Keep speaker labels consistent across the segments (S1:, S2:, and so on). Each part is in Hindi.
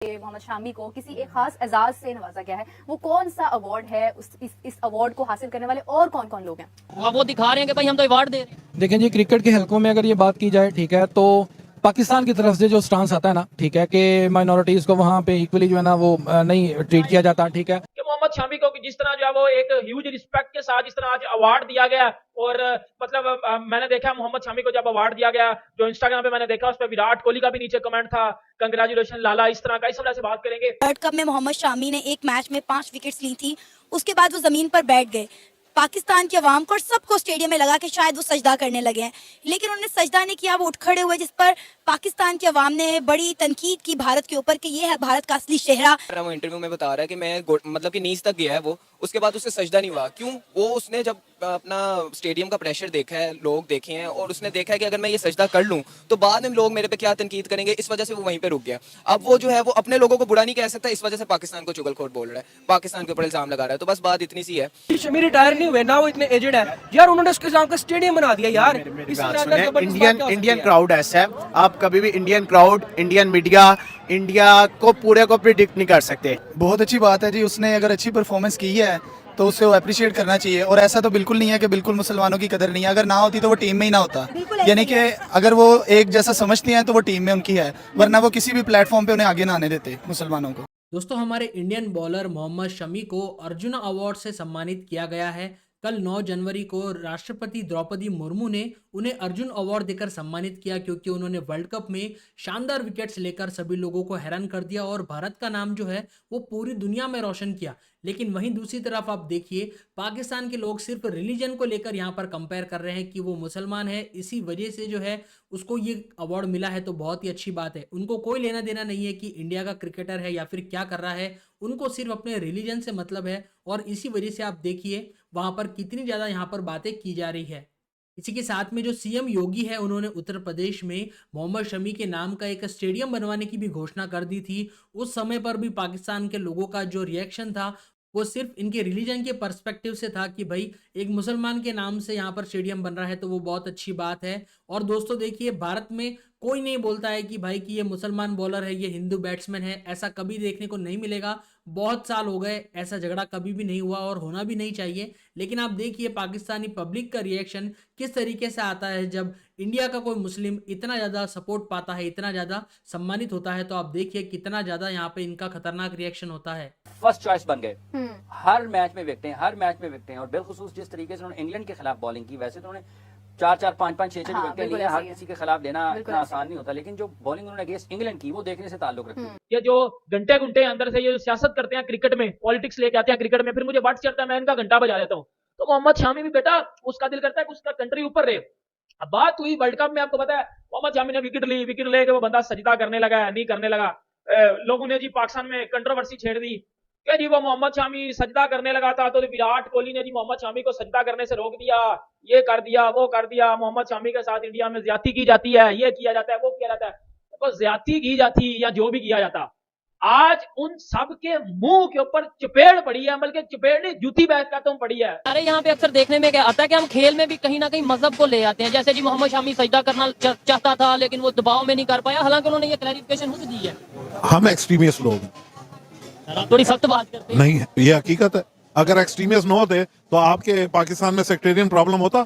S1: मोहम्मद शामी को किसी एक खास एजाज से नवाजा गया है, वो कौन सा अवार्ड है? इस अवार्ड को हासिल करने वाले और कौन कौन लोग हैं?
S2: अब वो दिखा रहे हैं कि भाई हम तो अवार्ड दे रहे हैं।
S3: देखें जी, क्रिकेट के हलकों में अगर ये बात की जाए, ठीक है, तो पाकिस्तान की तरफ से जो स्टांस आता है ना, ठीक है, कि माइनॉरिटीज को वहाँ पे इक्वली जो है ना वो नहीं ट्रीट किया जाता, ठीक है।
S4: कि मोहम्मद शामी को जिस तरह जो है वो एक ह्यूज रिस्पेक्ट के साथ जिस तरह आज अवार्ड दिया गया, और मतलब मैंने देखा मोहम्मद शामी को जब अवार्ड दिया गया, जो इंस्टाग्राम पे मैंने देखा उस पर विराट कोहली का भी नीचे कमेंट था, कंग्रेचुलेशन लाला, इस तरह का। इस वजह से बात करेंगे।
S5: वर्ल्ड कप में मोहम्मद शामी ने एक मैच में 5 विकेट्स ली थी, उसके बाद वो जमीन पर बैठ गए। पाकिस्तान की आवाम को और सबको स्टेडियम में लगा कि शायद वो सजदा करने लगे हैं, लेकिन उन्होंने सजदा नहीं किया, वो उठ खड़े हुए, जिस पर पाकिस्तान की आवाम ने बड़ी तनकीद की भारत के ऊपर कि ये है भारत का असली चेहरा।
S6: वो इंटरव्यू में बता रहा है कि मैं मतलब कि नीज तक गया है वो, उसके बाद उससे सजदा नहीं हुआ। क्यों? वो उसने जब अपना स्टेडियम का प्रेशर देखा है, लोग देखे हैं, और उसने देखा है कि अगर मैं ये सजदा कर लूं तो बाद में लोग मेरे पे क्या तनकीद करेंगे, इस वजह से वो वहीं पे रुक गया। अब वो जो है वो अपने लोगों को बुरा नहीं कह सकता, इस वजह से पाकिस्तान को चुगलखोर बोल रहा है, पाकिस्तान के ऊपर इल्जाम लगा रहा है। तो बस बात इतनी सी है।
S7: शमी रिटायर नहीं हुए ना, वो इतने एजेड है यार, उन्होंने उसके नाम का स्टेडियम बना दिया यार।
S8: इंडियन क्राउड ऐसा है, आप कभी भी Indian crowd, Indian media, India को पूरे को प्रिडिक्ट नहीं कर सकते।
S9: बहुत अच्छी बात है जी, उसने अगर अच्छी परफॉर्मेंस की है तो उसे वो अप्रिशिएट करना चाहिए। और ऐसा तो बिल्कुल नहीं है कि बिल्कुल मुसलमानों की कदर नहीं है, अगर ना होती तो वो टीम में ही ना होता। यानी कि अगर वो एक जैसा समझती हैं तो वो टीम में उनकी है, वरना वो किसी भी प्लेटफॉर्म पे उन्हें आगे ना आने देते मुसलमानों को।
S10: दोस्तों, हमारे इंडियन बॉलर मोहम्मद शमी को अर्जुन अवार्ड से सम्मानित किया गया है। कल 9 जनवरी को राष्ट्रपति द्रौपदी मुर्मू ने उन्हें अर्जुन अवार्ड देकर सम्मानित किया, क्योंकि उन्होंने वर्ल्ड कप में शानदार विकेट्स लेकर सभी लोगों को हैरान कर दिया और भारत का नाम जो है वो पूरी दुनिया में रोशन किया। लेकिन वहीं दूसरी तरफ आप देखिए, पाकिस्तान के लोग सिर्फ रिलीजन को लेकर यहाँ पर कंपेयर कर रहे हैं कि वो मुसलमान है, इसी वजह से जो है उसको ये अवार्ड मिला है। तो बहुत ही अच्छी बात है, उनको कोई लेना देना नहीं है कि इंडिया का क्रिकेटर है या फिर क्या कर रहा है, उनको सिर्फ अपने रिलीजन से मतलब है। और इसी वजह से आप देखिए वहां पर कितनी ज्यादा यहाँ पर बातें की जा रही है। इसी के साथ में जो सीएम योगी है, उन्होंने उत्तर प्रदेश में मोहम्मद शमी के नाम का एक स्टेडियम बनवाने की भी घोषणा कर दी थी। उस समय पर भी पाकिस्तान के लोगों का जो रिएक्शन था वो सिर्फ इनके रिलीजन के पर्सपेक्टिव से था कि भाई एक मुसलमान के नाम से यहाँ पर स्टेडियम बन रहा है, तो वो बहुत अच्छी बात है। और दोस्तों देखिए, भारत में कोई नहीं बोलता है कि भाई कि ये मुसलमान बॉलर है, ये हिंदू बैट्समैन है, ऐसा कभी देखने को नहीं मिलेगा। बहुत साल हो गए, ऐसा झगड़ा कभी भी नहीं हुआ और होना भी नहीं चाहिए। लेकिन आप देखिए पाकिस्तानी पब्लिक का रिएक्शन किस तरीके से आता है जब इंडिया का कोई मुस्लिम इतना ज़्यादा सपोर्ट पाता है, इतना ज़्यादा सम्मानित होता है। तो आप देखिए कितना ज़्यादा यहाँ पे इनका खतरनाक रिएक्शन होता है।
S2: फर्स्ट चॉइस बन गए, हर मैच में विकटें, हर मैच में विकटें। और बिलखुसूस जिस तरीके से उन्होंने इंग्लैंड के खिलाफ बॉलिंग की, वैसे तो उन्होंने 4-4, 5-5, 6-6 विकेट लिए, हर किसी के खिलाफ लेना इतना आसान नहीं होता, लेकिन जो बॉलिंग उन्होंने अगेंस्ट इंग्लैंड की वो देखने से ताल्लुक रखती है।
S4: ये जो घंटे घंटे अंदर से ये सियासत करते हैं क्रिकेट में, पॉलिटिक्स लेके आते हैं क्रिकेट में, फिर मुझे बट चढ़ता है, मैं इनका घंटा बजा देता हूँ। तो मोहम्मद शामी भी बेटा उसका दिल करता है कि उसका कंट्री ऊपर रहे। अब बात हुई वर्ल्ड कप में, आपको पता है मोहम्मद शामी ने विकेट ली, विकेट लेके वो बंदा सजदा करने लगा, नहीं करने लगा। लोगों ने जी पाकिस्तान में कंट्रोवर्सी छेड़ दी कि जी वो मोहम्मद शामी सजदा करने लगा था तो विराट कोहली ने जी मोहम्मद शामी को सजदा करने से रोक दिया, ये कर दिया, वो कर दिया, मोहम्मद शामी के साथ इंडिया में ज्यादती की जाती है, ये किया जाता है, वो किया जाता है। तो ज्यादती की जाती या जो भी किया जाता, आज उन सब के मुंह के ऊपर चपेड़ पड़ी है, बल्कि चपेड़ नहीं जूती बैठ का तुम पड़ी है।
S2: अरे यहाँ पे अक्सर देखने में क्या आता है कि हम खेल में भी कहीं ना कहीं मजहब को ले आते हैं। जैसे जी मोहम्मद शामी सजदा करना चाहता था लेकिन वो दबाव में नहीं कर पाया, हालांकि उन्होंने ये क्लैरिफिकेशन खुद दी है।
S11: हम एक्सट्रीमिस्ट लोग हैं,
S2: थोड़ी सख्त बात करते हैं।
S11: नहीं, ये हकीकत है। अगर एक्सट्रीमिस्ट न होते तो आपके पाकिस्तान में सेक्टेरियन प्रॉब्लम होता।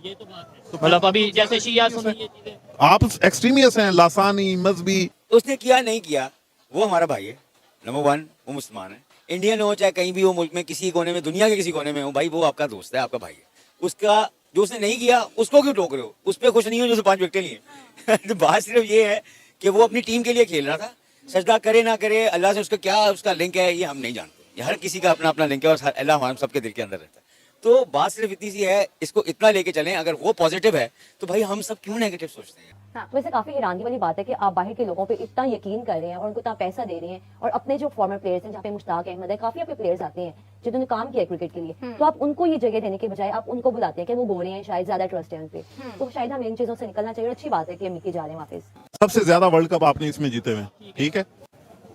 S2: ये तो बात है, मतलब अभी जैसे शिया सुन्नी ये चीजें,
S11: आप एक्सट्रीमिस्ट हैं, लासानी मजहबी।
S6: उसने किया नहीं किया, वो हमारा भाई है, नंबर 1 वो मुसलमान है। इंडियन हो चाहे कहीं भी हो, मुल्क में किसी कोने में, दुनिया के किसी कोने में हो, भाई वो आपका दोस्त है, आपका भाई है। उसका जो उसने नहीं किया उसको क्यों टोक रहे हो? उस पर खुश नहीं हो जो 5 विकेट लिए। तो बात सिर्फ ये है कि वो अपनी टीम के लिए खेल रहा था, सजदा करे ना करे अल्लाह से उसका क्या उसका लिंक है ये हम नहीं जानते। हर किसी का अपना अपना लिंक है और अल्लाह हम सबके दिल के अंदर रहता है। तो बात सिर्फ इतनी सी है, इसको इतना लेके चलें, अगर वो पॉजिटिव है तो भाई हम सब क्यों नेगेटिव सोचते हैं।
S1: हाँ, वैसे काफी हैरानी वाली बात है कि आप बाहर के लोगों पे इतना यकीन कर रहे हैं और उनको इतना पैसा दे रहे हैं, और अपने जो फॉर्मर प्लेयर्स हैं, जहाँ पे मुश्ताक अहमद है, काफी आपके प्लेयर्स आते हैं जिन्होंने काम किया क्रिकेट के लिए, तो आप उनको ये जगह देने के बजाय आप उनको बुलाते हैं कि वो गोरे हैं, शायद ज्यादा ट्रस्ट है उन पे। तो शायद हम इन चीजों से निकलना चाहिए और अच्छी बात है कि हम लेके जा रहे हैं वापस।
S11: सबसे ज्यादा वर्ल्ड कप आपने इसमें जीते हुए, ठीक है,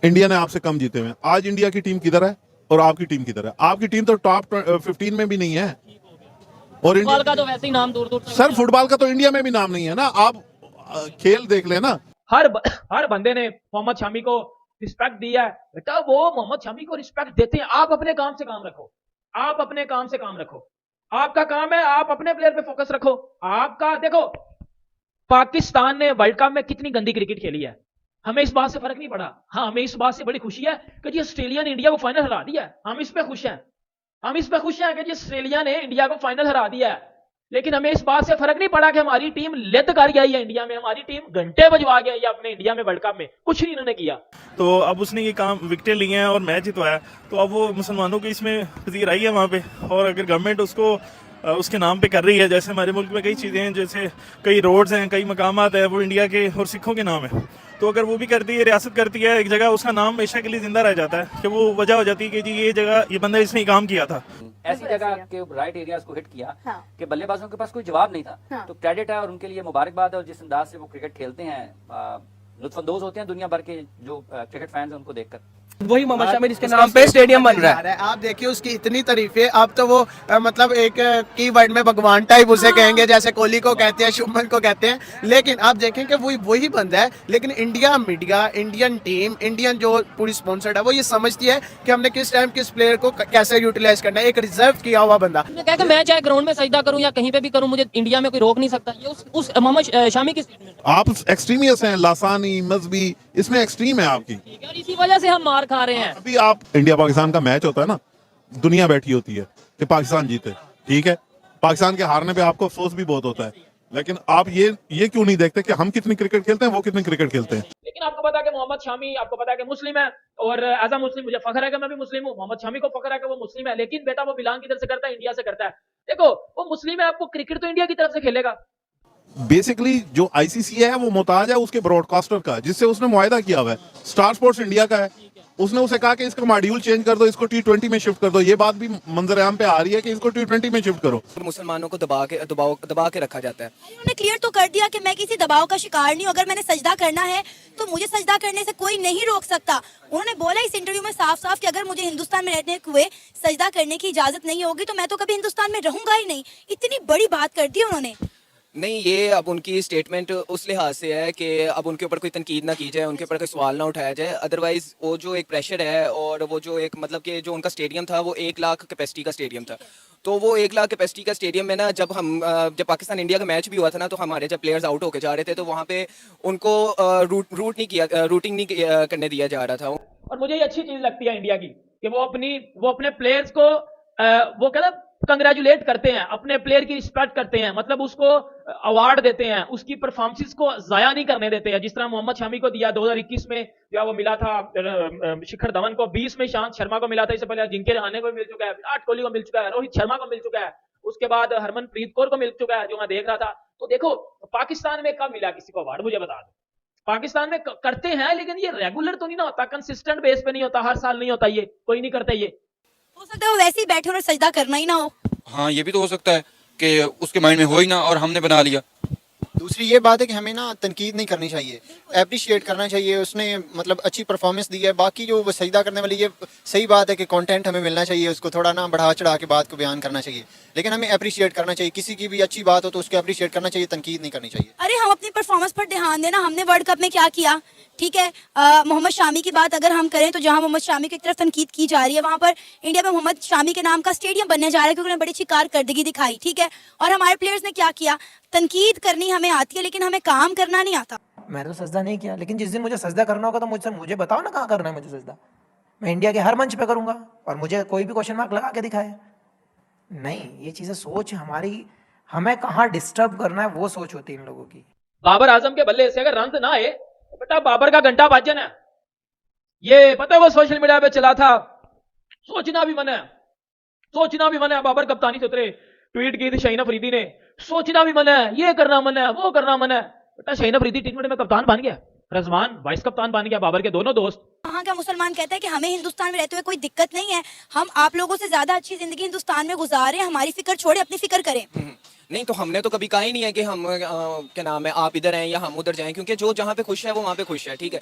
S11: इंडिया ने आपसे कम जीते हुए। आज इंडिया की टीम किधर है और आपकी टीम किधर है? आपकी टीम तो टॉप 15 में भी नहीं है, और
S2: फुटबॉल का तो वैसे ही नाम दूर दूर
S11: सर फुटबॉल का तो इंडिया में भी नाम नहीं है ना। आप खेल देख लेना।
S4: हर बंदे ने मोहम्मद शामी को रिस्पेक्ट दिया है, बेटा वो मोहम्मद शमी को रिस्पेक्ट देते हैं। आप अपने काम से काम रखो, आप अपने काम से काम रखो, आपका काम है आप अपने प्लेयर पे फोकस रखो। आपका देखो, पाकिस्तान ने वर्ल्ड कप में कितनी गंदी क्रिकेट खेली है, हमें इस बात से फर्क नहीं पड़ा। हाँ, हमें इस बात से बड़ी खुशी है कि जी ऑस्ट्रेलिया ने इंडिया को फाइनल हरा दिया है, हम इस पे खुश हैं। हम इस पे खुश हैं कि जी ऑस्ट्रेलिया ने इंडिया को फाइनल हरा दिया है, लेकिन हमें इस बात से फर्क नहीं पड़ा कि हमारी टीम लेद कर गई है इंडिया में, हमारी टीम घंटे बजवा गई है अपने इंडिया में वर्ल्ड कप में, कुछ नहीं इन्होंने किया।
S12: तो अब उसने ये काम विकेटें ली हैं और मैच जितवाया, तो अब वो मुसलमानों की इसमें पजीर आई है वहाँ पे। और अगर गवर्नमेंट उसको उसके नाम पे कर रही है, जैसे हमारे मुल्क में कई चीज़ें हैं, जैसे कई रोड्स हैं, कई मकामात है, वो इंडिया के और सिखों के नाम है, तो अगर वो भी करती है, रियासत करती है एक जगह, उसका नाम हमेशा के लिए जिंदा रह जाता है कि वो वजह हो जाती है कि जी ये जगह ये बंदा इसने काम किया था।
S2: ऐसी जगह के राइट एरियाज को हिट किया
S1: हाँ।
S2: कि बल्लेबाजों के पास कोई जवाब नहीं था।
S1: हाँ।
S2: तो क्रेडिट है और उनके लिए मुबारकबाद है, और जिस अंदाज से वो क्रिकेट खेलते हैं लुत्फानंदोज होते हैं दुनिया भर के जो क्रिकेट फैंस हैं उनको देखकर।
S7: वही मोहम्मद शमी जिसके नाम पे स्टेडियम बन रहा है।
S8: आप देखिए उसकी इतनी तारीफें, अब तो वो मतलब एक की वर्ड में भगवान टाइप उसे कहेंगे, जैसे कोहली को कहते हैं, शुभमन को कहते हैं, लेकिन आप देखें कि वही बंदा है। लेकिन India media, Indian team, Indian जो पूरी स्पॉन्सर्ड है, वो ये समझती है कि हमने किस टाइम किस प्लेयर को कैसे यूटिलाइज करना है। एक रिजर्व किया हुआ बंदा
S7: कहा कि मैं चाहे ग्राउंड में सजदा करूं या कहीं पे भी करूं, मुझे इंडिया में कोई रोक नहीं सकता। ये उस मोहम्मद शमी की स्टेटमेंट
S11: आप एक्सट्रीमिस्ट हैं, लासानी मजहबी, इसमें एक्सट्रीम है आपकी।
S7: है और इसी वजह से हम मार खा रहे हैं।
S11: अभी आप इंडिया पाकिस्तान का मैच होता है ना, दुनिया बैठी होती है कि पाकिस्तान जीते, ठीक है, पाकिस्तान के हारने पे आपको अफसोस भी बहुत होता है, लेकिन आप ये क्यों नहीं देखते कि हम कितनी क्रिकेट खेलते हैं, वो कितनी क्रिकेट खेलते हैं।
S4: लेकिन आपको पता है कि मोहम्मद शमी, आपको पता है कि मुस्लिम है, और एज अ मुस्लिम मुझे फख्र है कि मैं भी मुस्लिम हूँ, मोहम्मद शमी को फख्र है कि वो मुस्लिम है, लेकिन बेटा वो बिलोंग किधर से करता है? इंडिया से करता है। देखो वो मुस्लिम है, आपको क्रिकेट तो इंडिया की तरफ से खेलेगा।
S11: बेसिकली जो आईसीसी है वो मोहताज है उसके ब्रॉडकास्टर का, जिससे उसने मुआहदा किया हुआ है। स्टार स्पोर्ट्स इंडिया का है, उसने उसे कहा कि इसका मॉड्यूल चेंज कर दो, इसको T20 में शिफ्ट कर दो। ये बात भी मंजर आम पे आ रही है कि इसको T20 में शिफ्ट करो।
S7: मुसलमानों को दबा के रखा जाता है।
S5: उन्होंने क्लियर तो कर दिया कि मैं किसी दबाव का शिकार नहीं हूँ, अगर मैंने सजदा करना है तो मुझे सजदा करने से कोई नहीं रोक सकता। उन्होंने बोला इस इंटरव्यू में साफ साफ कि अगर मुझे हिंदुस्तान में रहने हुए सजदा करने की इजाजत नहीं होगी तो मैं तो कभी हिंदुस्तान में रहूंगा ही नहीं। इतनी बड़ी बात कर दी उन्होंने।
S7: नहीं, ये अब उनकी स्टेटमेंट उस लिहाज से है कि अब उनके ऊपर कोई तनकीद ना की जाए, उनके ऊपर कोई सवाल ना उठाया जाए। अदरवाइज वो जो एक प्रेशर है और वो जो एक मतलब कि जो उनका स्टेडियम था वो 1 लाख कैपेसिटी का स्टेडियम था, तो वो 1 लाख कैपेसिटी का स्टेडियम में ना जब पाकिस्तान इंडिया का मैच भी हुआ था ना, तो हमारे जब प्लेयर्स आउट होकर जा रहे थे तो वहाँ पे उनको रूटिंग नहीं करने दिया जा रहा था।
S4: और मुझे ये अच्छी चीज लगती है इंडिया की कि वो अपने प्लेयर्स को वो कहते कंग्रेचुलेट करते हैं, अपने प्लेयर की रिस्पेक्ट करते हैं, मतलब उसको अवार्ड देते हैं, उसकी परफॉर्मेंस को जाया नहीं करने देते हैं। जिस तरह मोहम्मद शमी को दिया 2021 में, जो वो मिला था शिखर धवन को, 20 में ईशांत शर्मा को मिला था, इससे पहले अजिंक्य रहाणे को मिल चुका है, विराट कोहली को मिल चुका है, रोहित शर्मा को मिल चुका है, उसके बाद हरमनप्रीत कौर को मिल चुका है, जो मैं देख रहा था। तो देखो पाकिस्तान में कब मिला किसी को अवार्ड, मुझे बता दो। पाकिस्तान में करते हैं, लेकिन ये रेगुलर तो नहीं ना होता, कंसिस्टेंट बेस पे नहीं होता, हर साल नहीं होता, ये कोई नहीं करता। ये
S5: हो सकता है वो वैसे ही बैठे और सजदा करना ही ना हो।
S13: हाँ, ये भी तो हो सकता है कि उसके माइंड में हो ही ना और हमने बना लिया।
S14: दूसरी ये बात है कि हमें ना तनकीद नहीं करनी चाहिए, अप्रिशिएट करना चाहिए। उसने मतलब अच्छी परफॉर्मेंस दी है। बाकी जो सजदा करने वाली, ये सही बात है कि कंटेंट हमें मिलना चाहिए, उसको थोड़ा ना बढ़ा चढ़ा के बात को बयान करना चाहिए, लेकिन हमें अप्रिशिएट करना चाहिए। किसी की भी अच्छी बात हो तो उसको अप्रिशिएट करना चाहिए, तनकीद नहीं करनी चाहिए।
S5: अरे हम अपनी परफॉर्मेंस पर ध्यान देना, हमने वर्ल्ड कप में क्या किया, ठीक है। मोहम्मद शामी की बात अगर हम करें तो जहां मोहम्मद शामी की तरफ तनकीद की जा रही है, वहां पर इंडिया में मोहम्मद शामी के नाम का स्टेडियम बनने जा रहा है, क्योंकि उन्होंने बड़ी अच्छी कारकर्दगी दिखाई, ठीक है। और हमारे प्लेयर्स ने क्या किया, तनकीद करनी हमें आती है लेकिन हमें काम करना नहीं आता।
S7: मैंने तो सजदा नहीं किया, लेकिन जिस दिन मुझे सजदा करना होगा तो मुझे बताओ ना कहाँ करना है मुझे सजदा। मैं इंडिया के हर मंच पे करूंगा और मुझे कोई भी क्वेश्चन मार्क लगा के दिखाए। नहीं, ये चीजें सोच हमारी, हमें कहाँ डिस्टर्ब करना है वो सोच होती है इन लोगों की।
S4: बाबर आजम के बल्ले से अगर रन ना आए तो बेटा बाबर का घंटा बाजन है, ये पता है वो सोशल मीडिया पे चला था। सोचना भी मन है, बाबर कप्तानी से उतरे, ट्वीट की थी शाहीन अफरीदी ने, सोचना भी मन है, ये करना मन है, वो करना मन है। बेटा शाहीन अफरीदी टी20 में कप्तान बन गया, रजवान वाइस कप्तान बन गया, बाबर के दोनों दोस्त।
S5: वहाँ का मुसलमान कहता है कि हमें हिंदुस्तान में रहते हुए कोई दिक्कत नहीं है, हम आप लोगों से ज्यादा अच्छी जिंदगी हिंदुस्तान में गुजारें, हमारी फिक्र छोड़े अपनी फिक्र करें।
S7: नहीं, तो हमने तो कभी कहा ही नहीं है कि हम क्या नाम है आप इधर हैं या हम उधर जाएं, क्योंकि जो जहाँ पे खुश है वो वहाँ पे खुश है, ठीक है।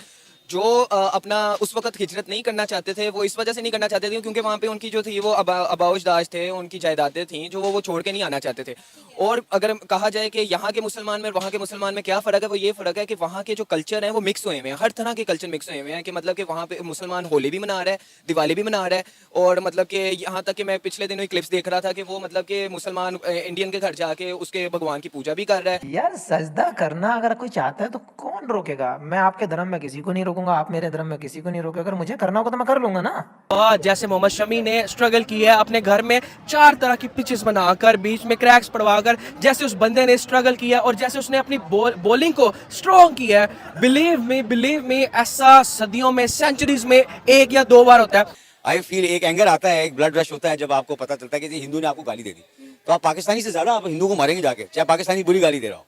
S7: जो अपना उस वक्त हिजरत नहीं करना चाहते थे, वो इस वजह से नहीं करना चाहते थे क्योंकि वहाँ पे उनकी जो थी वो अबाउजदाज थे, उनकी जायदादें थी जो वो छोड़ के नहीं आना चाहते थे। और अगर कहा जाए कि यहाँ के मुसलमान में और वहाँ के मुसलमान में क्या फ़र्क है, वो ये फ़र्क है कि वहाँ के जो कल्चर हैं वो मिक्स हुए हुए हैं, हर तरह के कल्चर मिक्स हुए हुए हैं कि मतलब कि वहाँ पे मुसलमान होली भी मना रहा है, दिवाली भी मना रहा है, और मतलब कि यहाँ तक कि मैं पिछले दिनों क्लिप्स देख रहा था कि वो मतलब कि मुसलमान इंडियन के घर जाके उसके भगवान की पूजा भी कर रहा है।
S15: यार सजदा करना अगर कोई चाहता है तो कौन रोकेगा? मैं आपके धर्म में किसी को नहीं रोकूंगा, आप मेरे धर्म में किसी को नहीं रोके। अगर मुझे करना होगा तो मैं कर लूंगा ना।
S7: जैसे मोहम्मद शमी ने स्ट्रगल किया है अपने घर में 4 तरह की पिचेस बनाकर, बीच में क्रैक्स पड़वाकर, जैसे उस बंदे ने स्ट्रगल किया और जैसे उसने अपनी बॉलिंग को स्ट्रॉन्ग किया है, बिलीव मी ऐसा सदियों में, सेंचुरीज में 1 या 2 बार होता है।
S6: आई फील एक एंगर आता है, एक ब्लड रश होता है जब आपको पता चलता है कि हिंदू ने आपको गाली दे दी, तो आप पाकिस्तानी से ज्यादा आप हिंदू को मारेंगे जाके, चाहे पाकिस्तानी बुरी गाली दे रहा हो।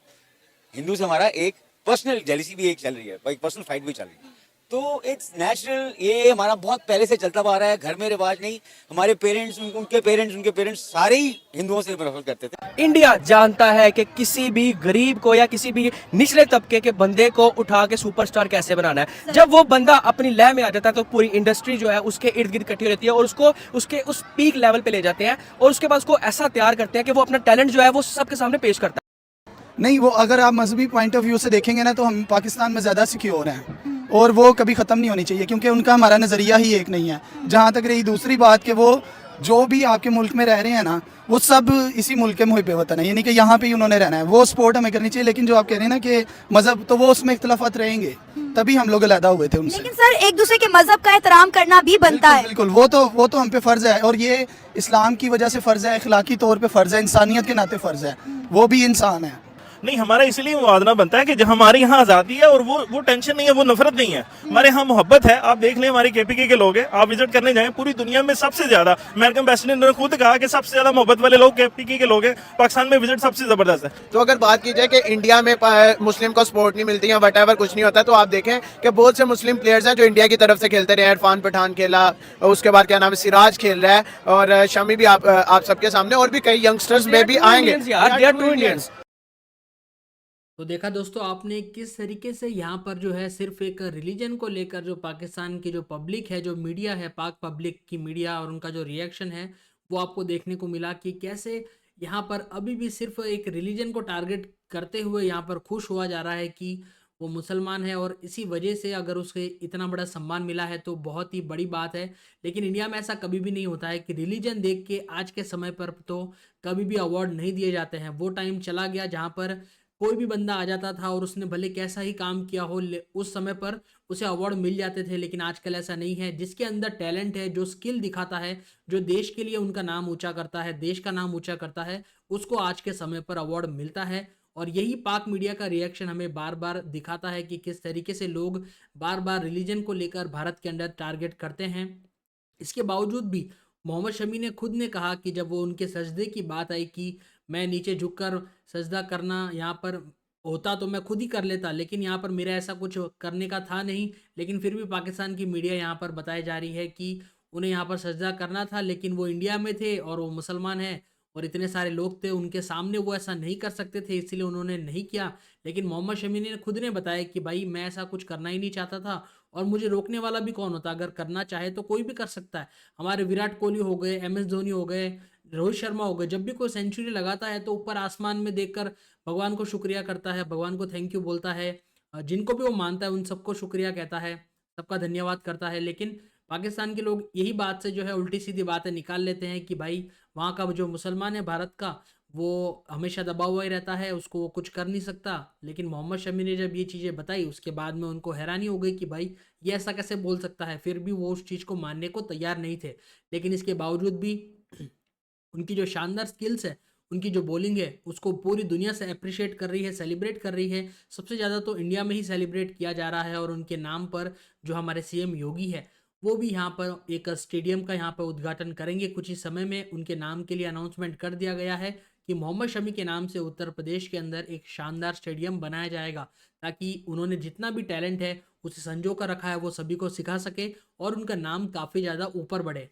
S6: हिंदू से हमारा एक पर्सनल जेलिसी भी एक चल रही है, एक पर्सनल फाइट भी चल रही है, तो इट्स नेचुरल। ये हमारा बहुत पहले से चलता आ रहा है, घर में रिवाज नहीं। हमारे पेरेंट्स, उनके पेरेंट्स सारे ही हिंदुओं से नफरत करते थे।
S7: इंडिया जानता है कि किसी भी गरीब को या किसी भी निचले तबके के बंदे को उठा के सुपरस्टार कैसे बनाना है। जब वो बंदा अपनी लय में आ जाता है तो पूरी इंडस्ट्री जो है उसके इर्द गिर्द इकट्ठी रहती है और उसको उसके उस पीक लेवल पे ले जाते हैं और उसके बाद उसको ऐसा तैयार करते हैं कि वो अपना टैलेंट जो है वो सबके सामने पेश करता है।
S9: नहीं, वो अगर आप मजहबी पॉइंट ऑफ व्यू से देखेंगे ना तो हम पाकिस्तान में ज़्यादा सिक्योर हैं और वो कभी ख़त्म नहीं होनी चाहिए क्योंकि उनका हमारा नज़रिया ही एक नहीं है। जहाँ तक रही दूसरी बात कि वो जो भी आपके मुल्क में रह रहे हैं ना, वो सब इसी मुल्क के मुहिब वतन है, यानी कि यहाँ पे ही उन्होंने रहना है। वो सपोर्ट हमें करनी चाहिए, लेकिन जो आप कह रहे हैं ना कि मज़हब, तो वो उसमें इख्तलाफात रहेंगे, तभी हम लोग अलहदा हुए थे उनसे।
S5: लेकिन सर एक दूसरे के मजहब का एहतराम करना भी बनता है।
S9: बिल्कुल, वो तो हम पे फ़र्ज़ है और ये इस्लाम की वजह से फ़र्ज़ है, अखलाकी तौर पर फ़र्ज़ है, इंसानियत के नाते फ़र्ज़ है। वो भी इंसान है।
S12: नहीं, हमारा इसलिए मुवादना बनता है कि जब हमारे यहाँ आज़ादी है और वो टेंशन नहीं है, वो नफरत नहीं है, हमारे यहाँ मोहब्बत है। आप देख लें हमारे केपीके के लोग हैं, आप विजिट करने जाएं, पूरी दुनिया में सबसे ज्यादा, अमेरिकन प्रेसिडेंट ने खुद कहा कि सबसे ज्यादा मोहब्बत वाले लोग केपीके के लोग हैं। पाकिस्तान में विजिट सबसे जबरदस्त है।
S8: तो अगर बात की जाए कि इंडिया में मुस्लिम को सपोर्ट नहीं मिलती है, वट एवर कुछ नहीं होता, तो आप देखें कि बहुत से मुस्लिम प्लेयर्स हैं जो इंडिया की तरफ से खेलते रहे। इरफान पठान खेला, उसके बाद क्या नाम है, सिराज खेल रहा है, और शमी भी आप सबके सामने, और भी कई यंगस्टर्स में भी आएंगे।
S10: तो देखा दोस्तों आपने किस तरीके से यहाँ पर जो है सिर्फ एक रिलीजन को लेकर जो पाकिस्तान की जो पब्लिक है, जो मीडिया है, पाक पब्लिक की मीडिया, और उनका जो रिएक्शन है वो आपको देखने को मिला कि कैसे यहाँ पर अभी भी सिर्फ एक रिलीजन को टारगेट करते हुए यहाँ पर खुश हुआ जा रहा है कि वो मुसलमान है और इसी वजह से अगर उसे इतना बड़ा सम्मान मिला है तो बहुत ही बड़ी बात है। लेकिन इंडिया में ऐसा कभी भी नहीं होता है कि रिलीजन देख के आज के समय पर तो कभी भी अवार्ड नहीं दिए जाते हैं। वो टाइम चला गया जहाँ पर कोई भी बंदा आ जाता था और उसने भले कैसा ही काम किया हो उस समय पर उसे अवार्ड मिल जाते थे। लेकिन आजकल ऐसा नहीं है। जिसके अंदर टैलेंट है, जो स्किल दिखाता है, जो देश के लिए उनका नाम ऊंचा करता है, देश का नाम ऊंचा करता है, उसको आज के समय पर अवार्ड मिलता है। और यही पाक मीडिया का रिएक्शन हमें बार बार दिखाता है कि किस तरीके से लोग बार बार रिलीजन को लेकर भारत के अंदर टारगेट करते हैं। इसके बावजूद भी मोहम्मद शमी ने खुद ने कहा कि जब वो उनके सजदे की बात आई कि मैं नीचे झुककर सजदा करना यहाँ पर होता तो मैं खुद ही कर लेता, लेकिन यहाँ पर मेरा ऐसा कुछ करने का था नहीं। लेकिन फिर भी पाकिस्तान की मीडिया यहाँ पर बताई जा रही है कि उन्हें यहाँ पर सजदा करना था, लेकिन वो इंडिया में थे और वो मुसलमान हैं और इतने सारे लोग थे उनके सामने, वो ऐसा नहीं कर सकते थे, इसलिए उन्होंने नहीं किया। लेकिन मोहम्मद शमी ने खुद ने बताया कि भाई मैं ऐसा कुछ करना ही नहीं चाहता था और मुझे रोकने वाला भी कौन होता, अगर करना चाहे तो कोई भी कर सकता है। हमारे विराट कोहली हो गए, MS धोनी हो गए, रोहित शर्मा हो गए, जब भी कोई सेंचुरी लगाता है तो ऊपर आसमान में देखकर भगवान को शुक्रिया करता है, भगवान को थैंक यू बोलता है, जिनको भी वो मानता है उन सबको शुक्रिया कहता है, सबका धन्यवाद करता है। लेकिन पाकिस्तान के लोग यही बात से जो है उल्टी सीधी बातें निकाल लेते हैं कि भाई वहाँ का जो मुसलमान है भारत का, वो हमेशा दबा हुआ ही रहता है, उसको वो कुछ कर नहीं सकता। लेकिन मोहम्मद शमी ने जब ये चीज़ें बताई उसके बाद में उनको हैरानी हो गई कि भाई ये ऐसा कैसे बोल सकता है। फिर भी वो उस चीज़ को मानने को तैयार नहीं थे। लेकिन इसके बावजूद भी उनकी जो शानदार स्किल्स है, उनकी जो बॉलिंग है, उसको पूरी दुनिया से अप्रिशिएट कर रही है, सेलिब्रेट कर रही है। सबसे ज़्यादा तो इंडिया में ही सेलिब्रेट किया जा रहा है। और उनके नाम पर जो हमारे CM योगी है वो भी यहाँ पर एक स्टेडियम का यहाँ पर उद्घाटन करेंगे कुछ ही समय में। उनके नाम के लिए अनाउंसमेंट कर दिया गया है कि मोहम्मद शमी के नाम से उत्तर प्रदेश के अंदर एक शानदार स्टेडियम बनाया जाएगा, ताकि उन्होंने जितना भी टैलेंट है उसे संजो कर रखा है वो सभी को सिखा सके और उनका नाम काफ़ी ज़्यादा ऊपर बढ़े।